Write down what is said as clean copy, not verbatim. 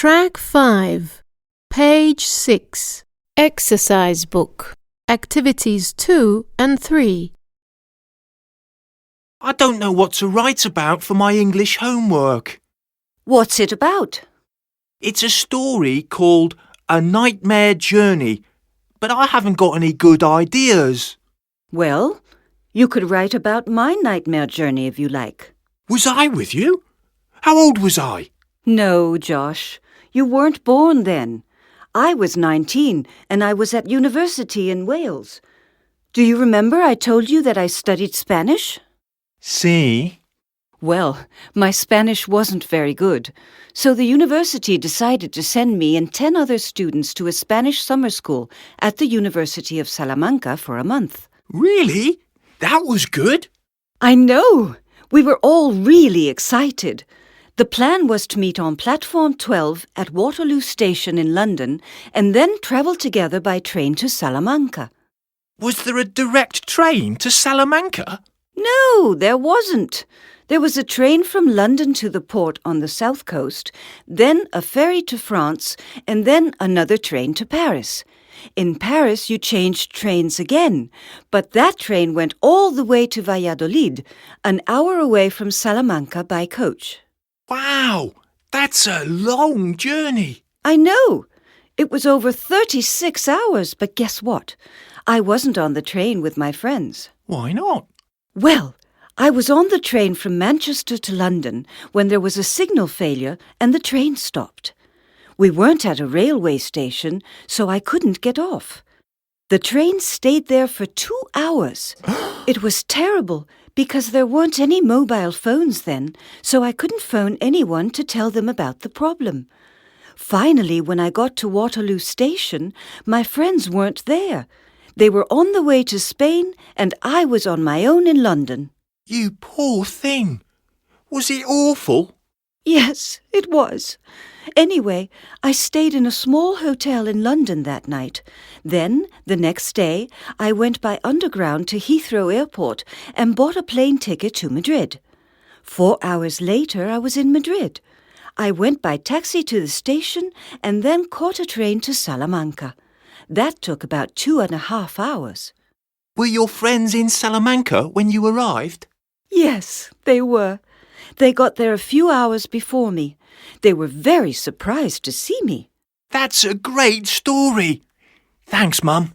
Track 5, page 6, exercise book, activities 2 and 3. I don't know what to write about for my English homework. What's it about? It's a story called A Nightmare Journey, but I haven't got any good ideas. Well, you could write about my nightmare journey if you like. Was I with you? How old was I? No, Josh, you weren't born then. I was 19 and I was at university in Wales. Do you remember I told you that I studied Spanish? See? Well, my Spanish wasn't very good, so the university decided to send me and 10 other students to a Spanish summer school at the University of Salamanca for a month. Really? That was good. I know! We were all really excited. The plan was to meet on Platform 12 at Waterloo Station in London and then travel together by train to Salamanca. Was there a direct train to Salamanca? No, there wasn't. There was a train from London to the port on the south coast, then a ferry to France, and then another train to Paris. In Paris, you changed trains again, but that train went all the way to Valladolid, an hour away from Salamanca by coach. Wow, that's a long journey. I know. It was over 36 hours, but guess what? I wasn't on the train with my friends. Why not? Well, I was on the train from Manchester to London when there was a signal failure and the train stopped. We weren't at a railway station, so I couldn't get off. The train stayed there for 2 hours. It was terrible because there weren't any mobile phones then, so I couldn't phone anyone to tell them about the problem. Finally, when I got to Waterloo Station, my friends weren't there. They were on the way to Spain and I was on my own in London. You poor thing. Was it awful? Yes, it was. Anyway, I stayed in a small hotel in London that night. Then, the next day, I went by underground to Heathrow Airport and bought a plane ticket to Madrid. 4 hours later, I was in Madrid. I went by taxi to the station and then caught a train to Salamanca. That took about 2.5 hours. Were your friends in Salamanca when you arrived? Yes, they were. They got there a few hours before me. They were very surprised to see me. That's a great story. Thanks, Mum.